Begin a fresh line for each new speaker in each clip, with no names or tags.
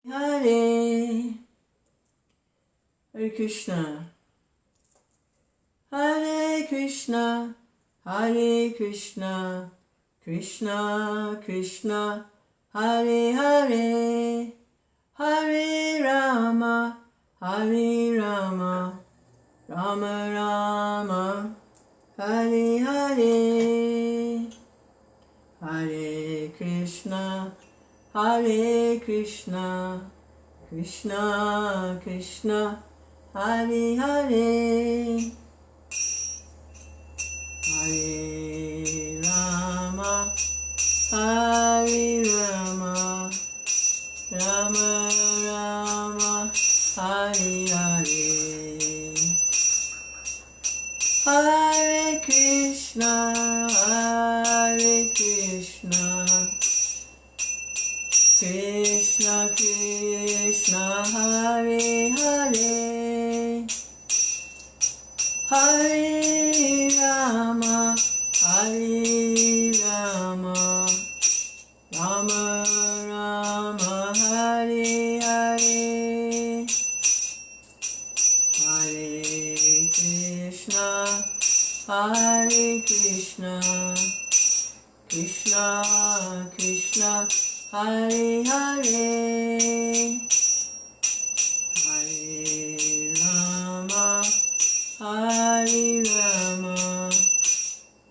Hare Hare Krishna, Hare Krishna, Hare Krishna, Krishna Krishna, Hare Hare, Hare Rama, Hare Rama, Rama Rama, Hare Hare, Hare Krishna, Hare Krishna, Krishna Krishna, Hare Hare, Hare Rama, Hare Rama, Rama Rama, Hare Hare, Hare Krishna, Hare Krishna, Krishna Krishna, Hare Hare, Hare Rama, Hare Rama, Rama Rama, Hare Hare, Hare Krishna, Hare Krishna, Krishna Krishna, Hare Hare, Hare Rama, Hare Rama,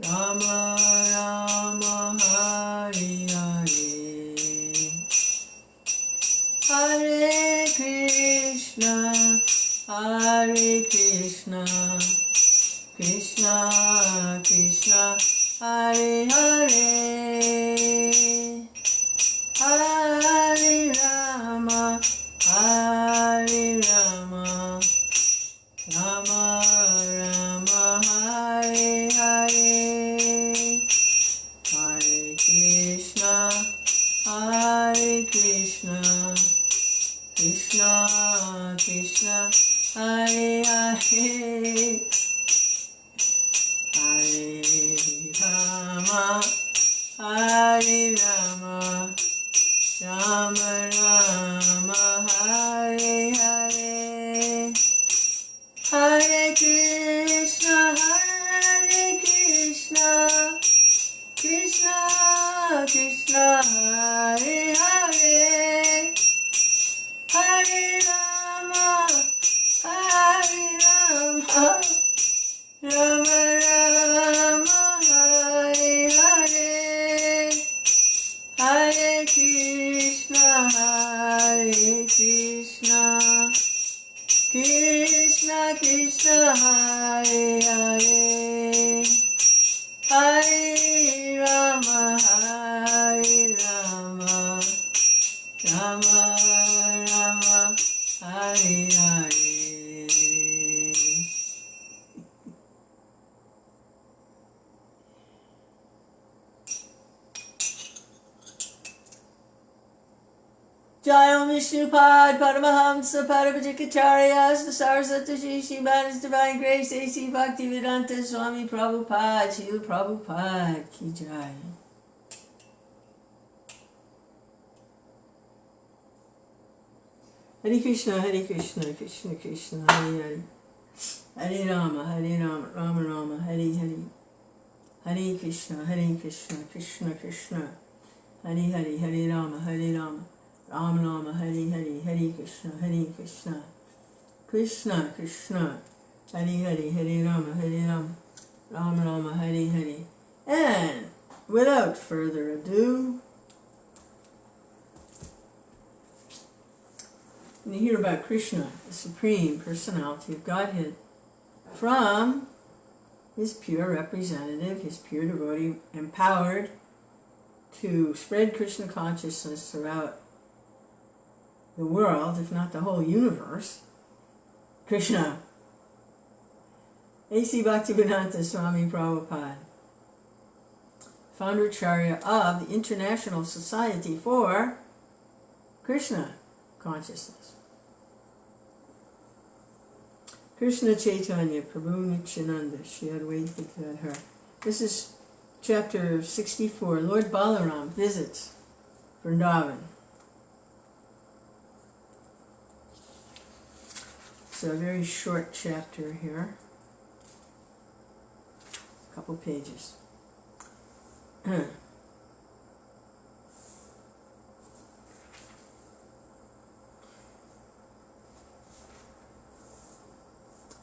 Rama Rama, Hare Hare, Hare Krishna, Hare Krishna, Krishna Krishna, Hare Hare, Hare Rama, Hare Rama, Rama Rama, Hare Hare, Hare Krishna, Hare Krishna, Krishna Krishna, Hare Hare, Hare Rama, Hare Rama, Rama Rama, Hare Hare, Hare Krishna, Hare Krishna, Krishna Krishna, Hare Hare, Hare Rama, Hare Rama, Rama Rama, Hare Hare, Hare Krishna, Hare Krishna, Krishna Krishna, Hare Hare, Hare Rama, Hare Rama, Rama Rama, Hare Hare. Jai Om Vishnupad, Paramahamsa, Paramahansa, the Saraswati Shri His Divine Grace, A.C. Bhaktivedanta Swami Prabhupada, Srila Prabhupada Ki Jai. Hare Krishna, Krishna Krishna, Hare Hare, Hare Rama, Rama Rama, Hare Hare, Hare Krishna, Krishna Krishna, Hare Hare, Hare Rama, Rama Rama, Hare Hare, Hare Krishna, Krishna Krishna, Hare Hare, Hare Rama, Rama Rama, Hare Hare. And without further ado, we hear about Krishna, the Supreme Personality of Godhead, from his pure representative, his pure devotee, empowered to spread Krishna consciousness throughout the world, if not the whole universe, Krishna. A.C. Bhaktivedanta Swami Prabhupada, founder Acharya of the International Society for Krishna Consciousness. Krishna Chaitanya Prabhu Nityananda Shri Advaita Gadadhar. This is chapter 64. Lord Balarāma visits Vṛndāvana. It's a very short chapter here, a couple pages.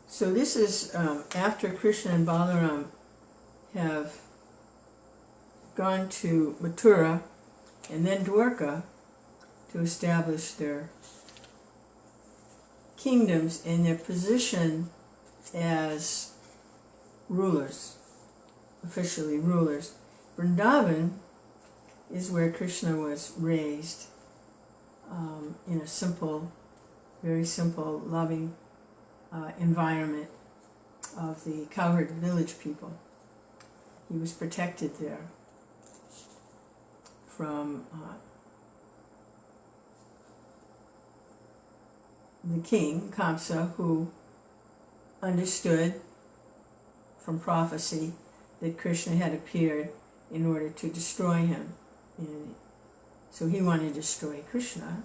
So this is after Krishna and Balarāma have gone to Mathura and then Dwarka to establish their kingdoms and their position as rulers, officially rulers. Vṛndāvana is where Krishna was raised, in a simple, very simple, loving environment of the cowherd village people. He was protected there from the king, Kamsa, who understood from prophecy that Krishna had appeared in order to destroy him. And so he wanted to destroy Krishna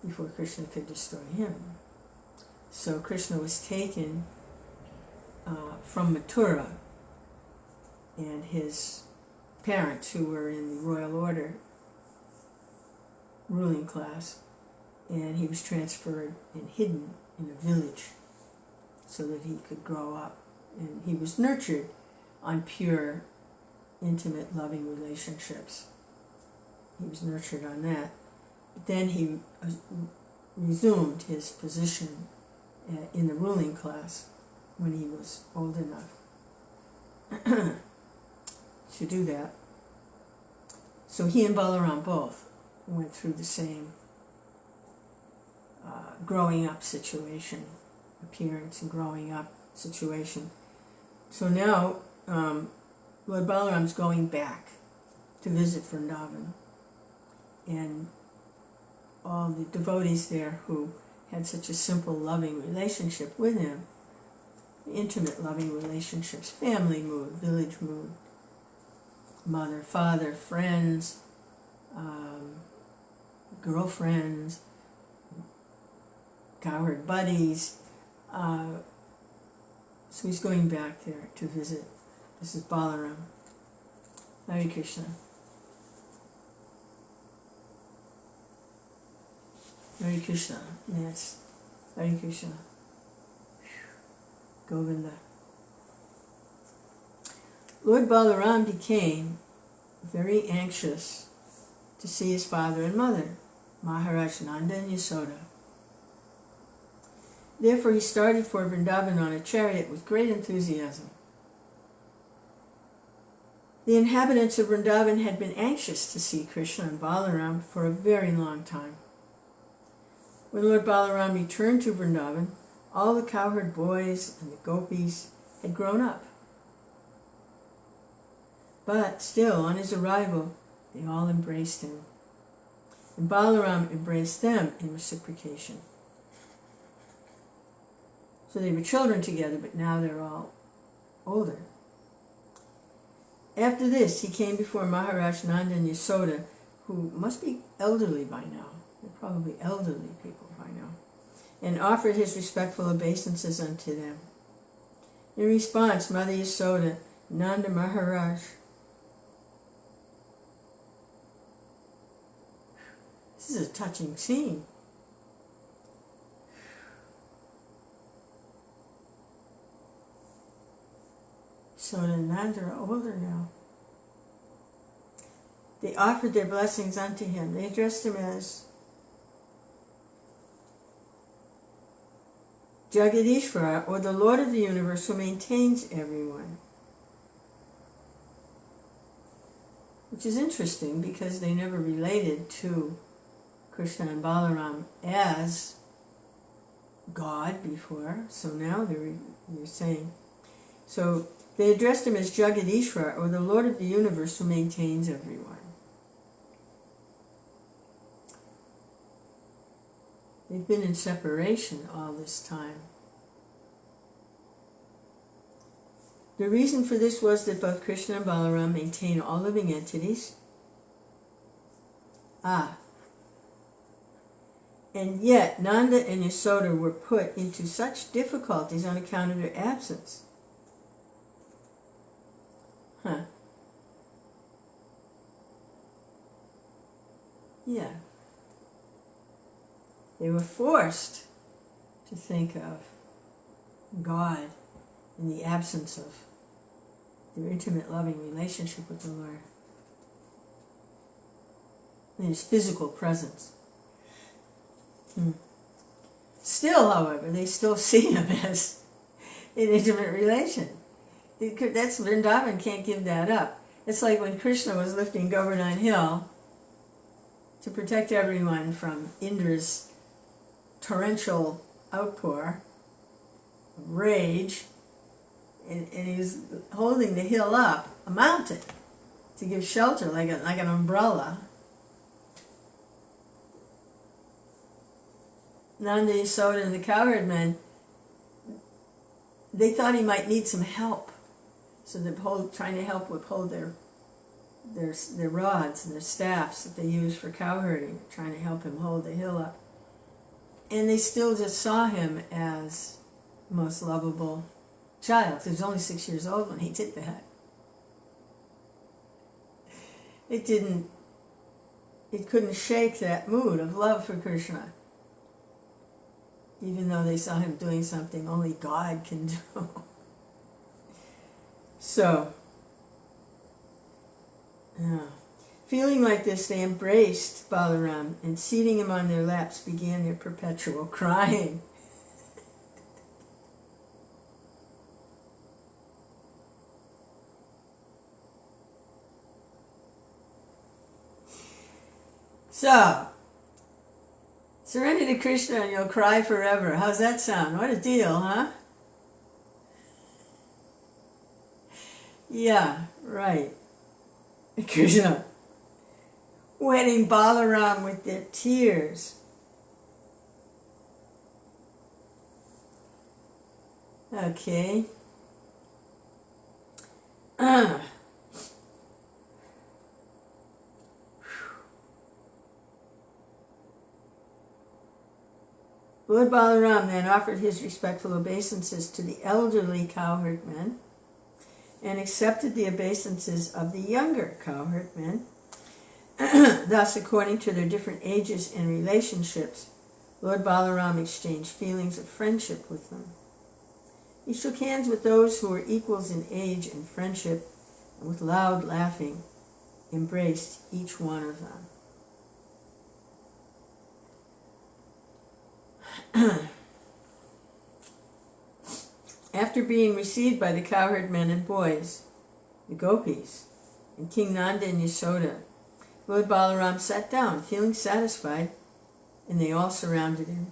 before Krishna could destroy him. So Krishna was taken from Mathura, and his parents, who were in the royal order ruling class, and he was transferred and hidden in a village so that he could grow up. And he was nurtured on pure, intimate, loving relationships. He was nurtured on that. But then he resumed his position in the ruling class when he was old enough to do that. So he and Balarāma both went through the same growing up situation, appearance and growing up situation. So now Lord Balarāma's going back to visit Vṛndāvana, and all the devotees there who had such a simple, loving relationship with him, intimate, loving relationships, family mood, village mood, mother, father, friends, girlfriends, cowherd buddies. So he's going back there to visit. This is Balarāma. Hare Krishna. Hare Krishna. Yes. Hare Krishna. Govinda. Lord Balarāma became very anxious to see his father and mother, Maharaj Nanda and Yasoda. Therefore he started for Vṛndāvana on a chariot with great enthusiasm. The inhabitants of Vṛndāvana had been anxious to see Krishna and Balarāma for a very long time. When Lord Balarāma returned to Vṛndāvana, all the cowherd boys and the gopis had grown up. But still, on his arrival, they all embraced him. And Balarāma embraced them in reciprocation. So they were children together, but now they're all older. After this, he came before Maharaj Nanda and Yasoda, who must be elderly by now. They're probably elderly people by now. And offered his respectful obeisances unto them. In response, Mother Yasoda, Nanda Maharaj, this is a touching scene. Yasoda and Nanda are older now. They offered their blessings unto him. They addressed him as Jagadishvara, or the Lord of the universe who maintains everyone. Which is interesting because they never related to Krishna and Balarāma as God before, so now they're saying. So they addressed him as Jagadishvara, or the Lord of the universe who maintains everyone. They've been in separation all this time. The reason for this was that both Krishna and Balarāma maintain all living entities. And yet Nanda and Yasoda were put into such difficulties on account of their absence. Huh. Yeah. They were forced to think of God in the absence of their intimate, loving relationship with the Lord. In His physical presence. Still, however, they still see Him as an intimate relation. That's Vṛndāvana can't give that up. It's like when Krishna was lifting Govardhan Hill to protect everyone from Indra's torrential outpour of rage, and he was holding the hill up, a mountain, to give shelter like an umbrella. Nanda, Yasoda, and the cowherd men, they thought he might need some help, so they're trying to help hold their rods and their staffs that they use for cowherding, trying to help him hold the hill up. And they still just saw him as the most lovable child. He was only 6 years old when he did that. It couldn't shake that mood of love for Krishna, even though they saw him doing something only God can do. So, feeling like this, they embraced Balarāma and, seating him on their laps, began their perpetual crying. So, surrender to Krishna and you'll cry forever. How's that sound? What a deal, huh? Yeah, right. Krishna wetting Balarāma with their tears. Okay. Lord Balarāma then offered his respectful obeisances to the elderly cowherd men and accepted the obeisances of the younger cowherd men. Thus, according to their different ages and relationships, Lord Balarāma exchanged feelings of friendship with them. He shook hands with those who were equals in age and friendship, and with loud laughing embraced each one of them. After being received by the cowherd men and boys, the gopis, and King Nanda and Yasoda, Lord Balarāma sat down, feeling satisfied, and they all surrounded him.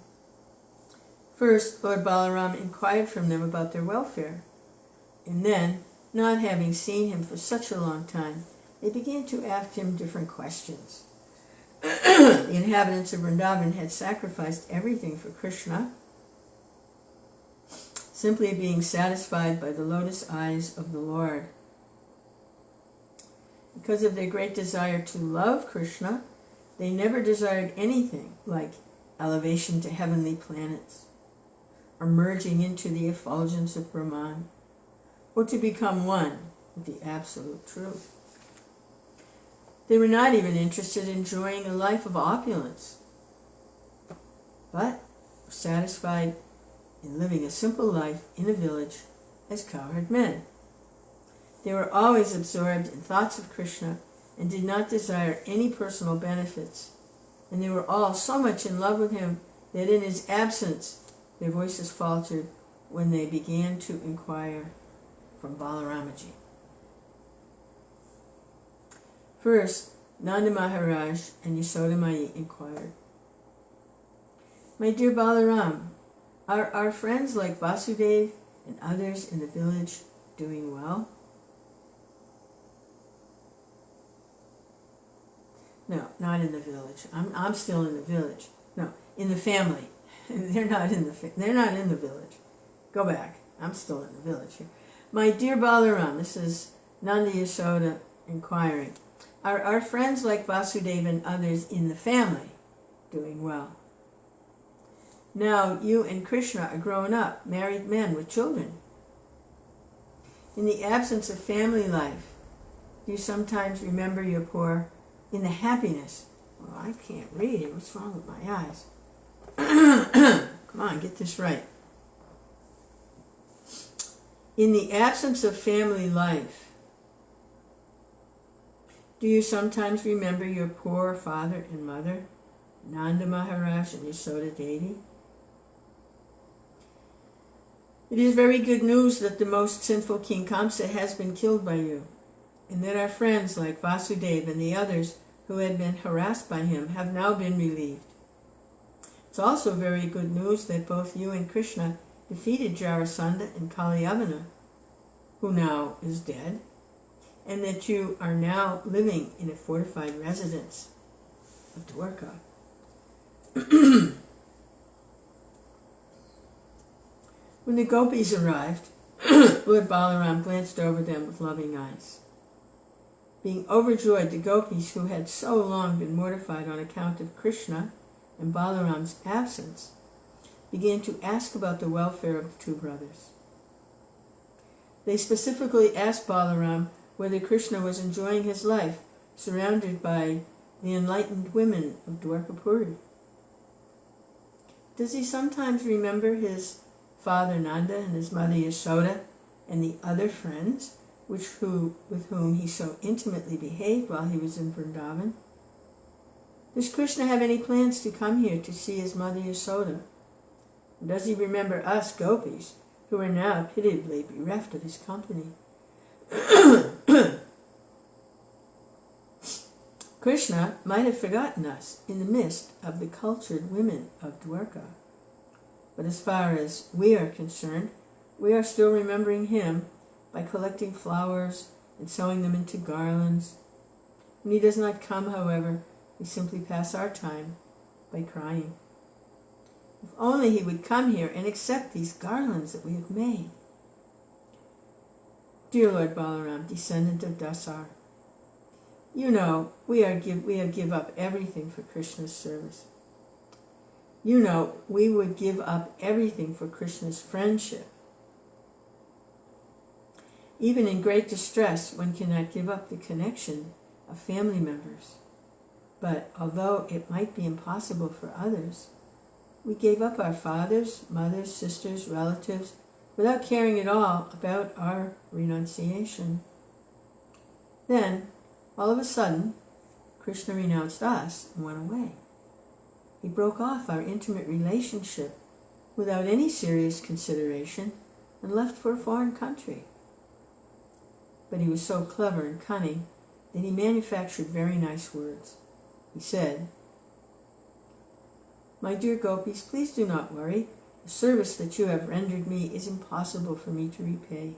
First, Lord Balarāma inquired from them about their welfare, and then, not having seen him for such a long time, they began to ask him different questions. The inhabitants of Vṛndāvana had sacrificed everything for Krishna, simply being satisfied by the lotus eyes of the Lord. Because of their great desire to love Krishna, they never desired anything like elevation to heavenly planets, or merging into the effulgence of Brahman, or to become one with the absolute truth. They were not even interested in enjoying a life of opulence, but were satisfied in living a simple life in a village as cowherd men. They were always absorbed in thoughts of Krishna and did not desire any personal benefits, and they were all so much in love with him that in his absence their voices faltered when they began to inquire from Balarāmaji. First, Nanda Maharaj and Yasoda Mai inquired, "My dear Balarāma, are our friends like Vasudeva and others in the village doing well?" No, not in the village. I'm still in the village. No, in the family. They're not in the village. Go back. I'm still in the village here. "My dear Balarāma," this is Nanda Yasoda inquiring, "are our friends like Vasudeva and others in the family doing well?" Now you and Krishna are grown up, married men with children. In the absence of family life, do you sometimes remember your poor, in the happiness? Oh, I can't read it. What's wrong with my eyes? Come on, get this right. In the absence of family life, do you sometimes remember your poor father and mother, Nanda Maharaj and Yasoda Devi? It is very good news that the most sinful King Kamsa has been killed by you, and that our friends like Vasudeva and the others who had been harassed by him have now been relieved. It's also very good news that both you and Krishna defeated Jarasandha and Kalyavana, who now is dead, and that you are now living in a fortified residence of Dwarka. When the gopis arrived, Lord Balarāma glanced over them with loving eyes. Being overjoyed, the gopis, who had so long been mortified on account of Krishna and Balarāma's absence, began to ask about the welfare of the two brothers. They specifically asked Balarāma whether Krishna was enjoying his life surrounded by the enlightened women of Dwarkapuri. Does he sometimes remember his father Nanda and his mother Yasoda and the other friends with whom he so intimately behaved while he was in Vṛndāvana? Does Krishna have any plans to come here to see his mother Yasoda? And does he remember us gopis, who are now pitiably bereft of his company? Krishna might have forgotten us in the midst of the cultured women of Dwarka. But as far as we are concerned, we are still remembering him by collecting flowers and sewing them into garlands. When he does not come, however, we simply pass our time by crying. If only he would come here and accept these garlands that we have made. Dear Lord Balarāma, descendant of Dasar, you know we have give up everything for Krishna's service. You know we would give up everything for Krishna's friendship. Even in great distress, one cannot give up the connection of family members. But although it might be impossible for others, we gave up our fathers, mothers, sisters, relatives, without caring at all about our renunciation. Then, all of a sudden, Krishna renounced us and went away. He broke off our intimate relationship without any serious consideration and left for a foreign country. But he was so clever and cunning that he manufactured very nice words. He said, "My dear gopis, please do not worry. The service that you have rendered me is impossible for me to repay.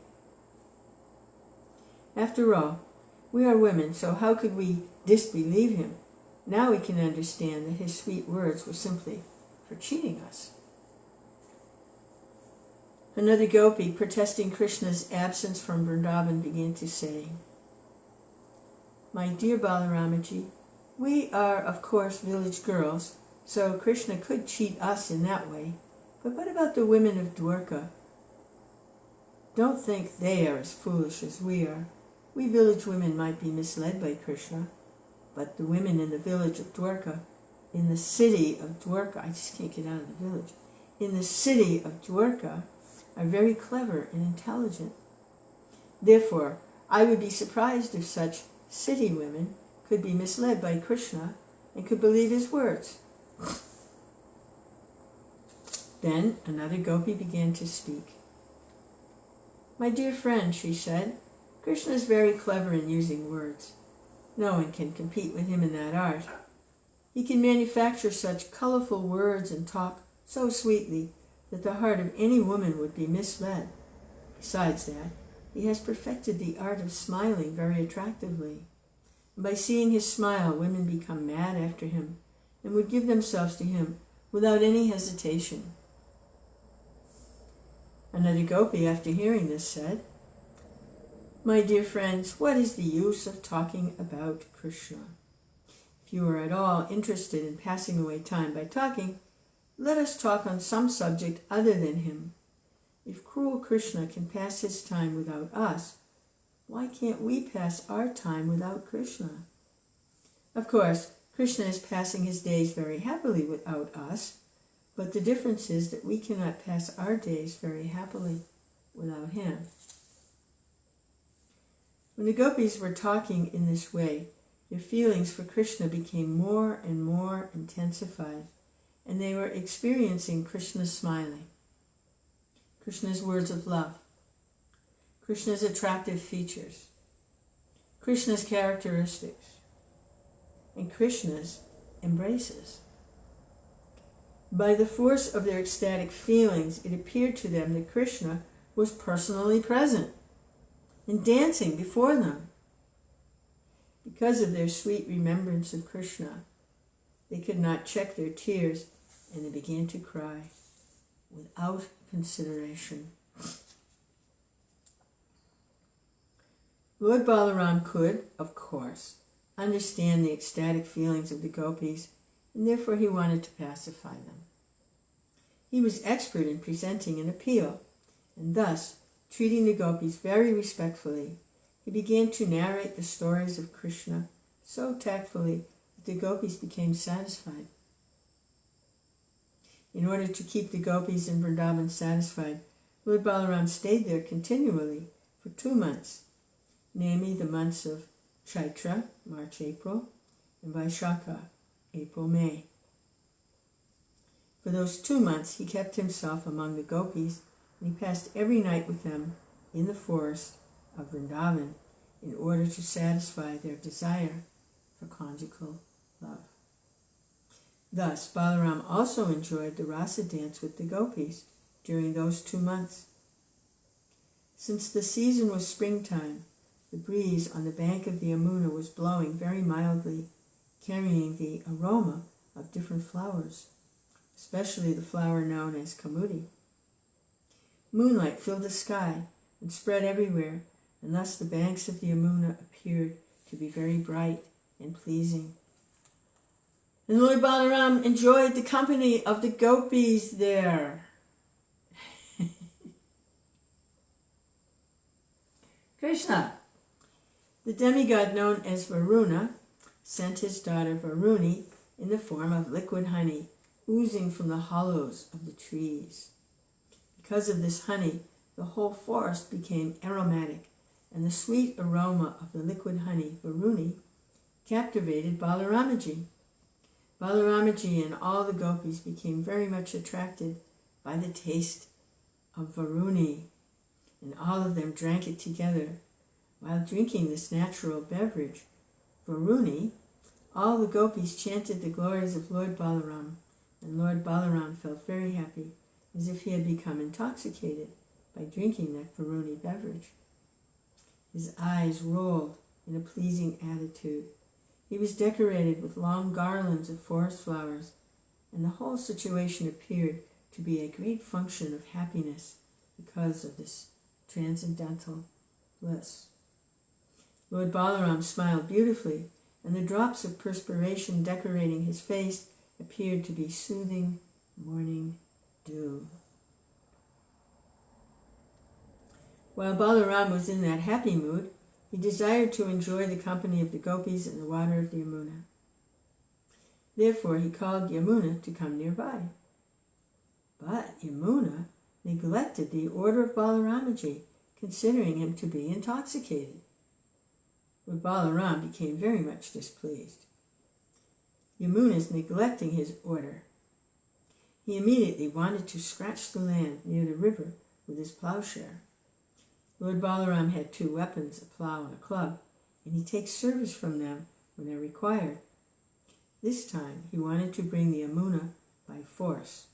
After all, we are women, so how could we disbelieve him? Now we can understand that his sweet words were simply for cheating us." Another gopi, protesting Krishna's absence from Vṛndāvana, began to say, "My dear Balarāmaji, we are, of course, village girls, so Krishna could cheat us in that way. But what about the women of Dwarka? Don't think they are as foolish as we are. We village women might be misled by Krishna, but the women in the village of Dwarka, in the city of Dwarka, I just can't get out of the village, in the city of Dwarka, are very clever and intelligent. Therefore, I would be surprised if such city women could be misled by Krishna and could believe his words." Then another gopi began to speak. "My dear friend," she said, "Krishna is very clever in using words. No one can compete with him in that art. He can manufacture such colorful words and talk so sweetly that the heart of any woman would be misled. Besides that, he has perfected the art of smiling very attractively. And by seeing his smile, women become mad after him and would give themselves to him without any hesitation." Another gopi, after hearing this, said, "My dear friends, what is the use of talking about Krishna? If you are at all interested in passing away time by talking, let us talk on some subject other than him. If cruel Krishna can pass his time without us, why can't we pass our time without Krishna? Of course, Krishna is passing his days very happily without us, but the difference is that we cannot pass our days very happily without him. When the gopis were talking in this way, their feelings for Krishna became more and more intensified, and they were experiencing Krishna's smiling, Krishna's words of love, Krishna's attractive features, Krishna's characteristics, and Krishna's embraces. By the force of their ecstatic feelings, it appeared to them that Krishna was personally present and dancing before them. Because of their sweet remembrance of Krishna, they could not check their tears, and they began to cry without consideration. Lord Balarāma could, of course, understand the ecstatic feelings of the gopis, and therefore he wanted to pacify them. He was expert in presenting an appeal, and thus, treating the gopis very respectfully, he began to narrate the stories of Krishna so tactfully that the gopis became satisfied. In order to keep the gopis in Vṛndāvana satisfied, Lord Balarāma stayed there continually for 2 months, namely the months of Chaitra, March-April, and Vaishakha, April-May. For those 2 months he kept himself among the gopis, and he passed every night with them in the forest of Vṛndāvana in order to satisfy their desire for conjugal love. Thus, Balarāma also enjoyed the rasa dance with the gopis during those 2 months. Since the season was springtime, the breeze on the bank of the Yamuna was blowing very mildly, carrying the aroma of different flowers, especially the flower known as kamudi. Moonlight filled the sky and spread everywhere, and thus the banks of the Yamuna appeared to be very bright and pleasing. And Lord Balarāma enjoyed the company of the gopis there. Krishna, the demigod known as Varuna, sent his daughter Varuni in the form of liquid honey oozing from the hollows of the trees. Because of this honey, the whole forest became aromatic, and the sweet aroma of the liquid honey, Varuni, captivated Balarāmaji. Balarāmaji and all the gopis became very much attracted by the taste of Varuni, and all of them drank it together. While drinking this natural beverage, Varuni, all the gopis chanted the glories of Lord Balarāma, and Lord Balarāma felt very happy, as if he had become intoxicated by drinking that Varuni beverage. His eyes rolled in a pleasing attitude. He was decorated with long garlands of forest flowers, and the whole situation appeared to be a great function of happiness because of this transcendental bliss. Lord Balarāma smiled beautifully, and the drops of perspiration decorating his face appeared to be soothing morning dew. While Balarāma was in that happy mood, he desired to enjoy the company of the gopis in the water of the Yamuna. Therefore he called Yamuna to come nearby. But Yamuna neglected the order of Balarāmaji, considering him to be intoxicated. Lord Balarāma became very much displeased. Yamuna's neglecting his order. He immediately wanted to scratch the land near the river with his plowshare. Lord Balarāma had 2 weapons, a plow and a club, and he takes service from them when they're required. This time he wanted to bring the Yamuna by force,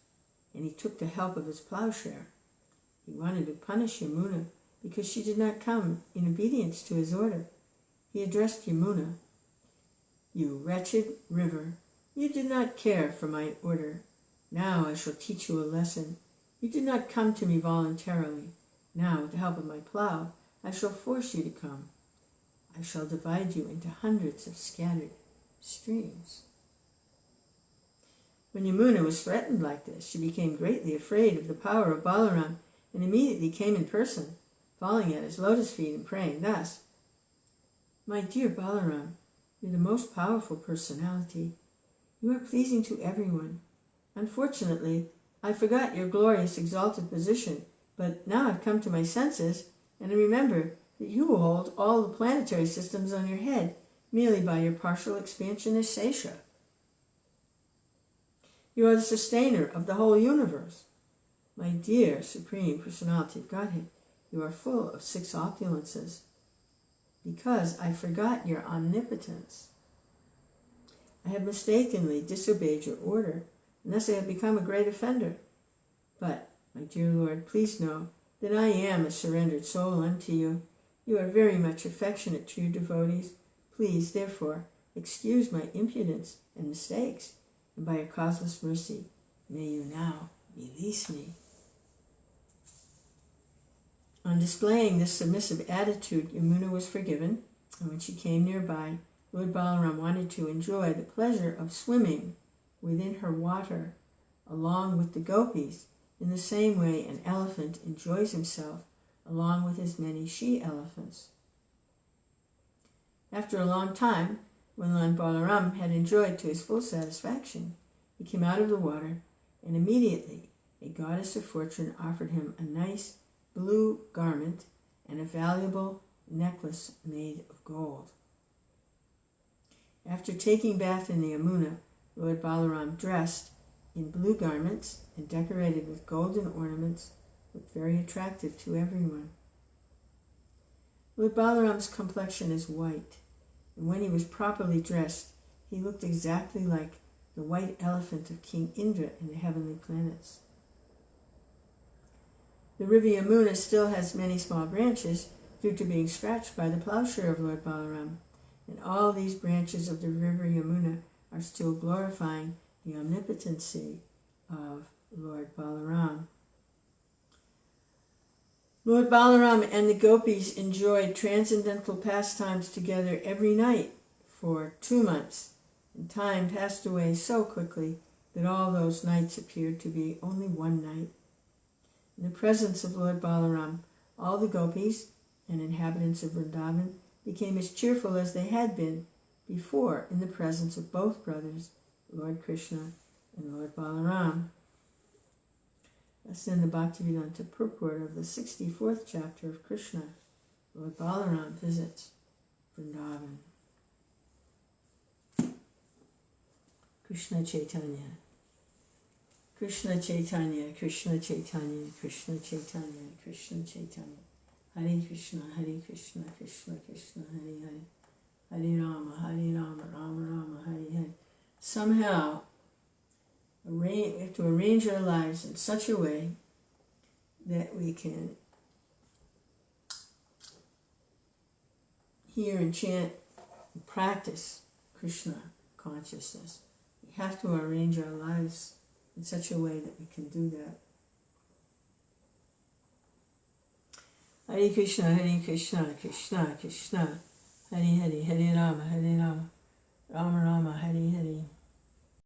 and he took the help of his plowshare. He wanted to punish Yamuna because she did not come in obedience to his order. He addressed Yamuna, "You wretched river, you did not care for my order. Now I shall teach you a lesson. You did not come to me voluntarily. Now, with the help of my plow, I shall force you to come. I shall divide you into hundreds of scattered streams." When Yamuna was threatened like this, she became greatly afraid of the power of Balarāma and immediately came in person, falling at his lotus feet and praying thus: "My dear Balarāma, you're the most powerful personality. You are pleasing to everyone. Unfortunately, I forgot your glorious exalted position, but now I've come to my senses, and I remember that you hold all the planetary systems on your head merely by your partial expansion as Sesha. You are the sustainer of the whole universe. My dear Supreme Personality of Godhead, you are full of 6 opulences. Because I forgot your omnipotence, I have mistakenly disobeyed your order, and thus I have become a great offender. But, my dear Lord, please know that I am a surrendered soul unto you. You are very much affectionate to your devotees. Please, therefore, excuse my impudence and mistakes, and by your causeless mercy, may you now release me." On displaying this submissive attitude, Yamuna was forgiven, and when she came nearby, Lord Balarāma wanted to enjoy the pleasure of swimming within her water, along with the gopis, in the same way an elephant enjoys himself along with his many she-elephants. After a long time, when Lord Balarāma had enjoyed to his full satisfaction, he came out of the water, and immediately a goddess of fortune offered him a nice blue garment and a valuable necklace made of gold. After taking bath in the Yamuna, Lord Balarāma, dressed in blue garments and decorated with golden ornaments, looked very attractive to everyone. Lord Balarāma's complexion is white, and when he was properly dressed, he looked exactly like the white elephant of King Indra in the heavenly planets. The river Yamuna still has many small branches due to being scratched by the plowshare of Lord Balarāma, and all these branches of the river Yamuna are still glorifying the omnipotency of Lord Balarāma. Lord Balarāma and the gopis enjoyed transcendental pastimes together every night for 2 months, and time passed away so quickly that all those nights appeared to be only one night. In the presence of Lord Balarāma, all the gopis and inhabitants of Vṛndāvana became as cheerful as they had been before in the presence of both brothers, Lord Krishna and Lord Balarāma. Thus in the Bhaktivedanta purport of the 64th chapter of Krishna, Lord Balarāma visits Vṛndāvana. Krishna Chaitanya. Krishna Chaitanya, Krishna Chaitanya, Krishna Chaitanya, Krishna Chaitanya. Hare Krishna, Krishna Krishna, Hare Hare. Hare Rama, Rama Rama, Hare Hare. Somehow, we have to arrange our lives in such a way that we can hear and chant and practice Krishna consciousness. We have to arrange our lives in such a way that we can do that. Hare Krishna, Krishna Krishna, Hare Hare, Hare Rama, Rama Rama, Hare Hare.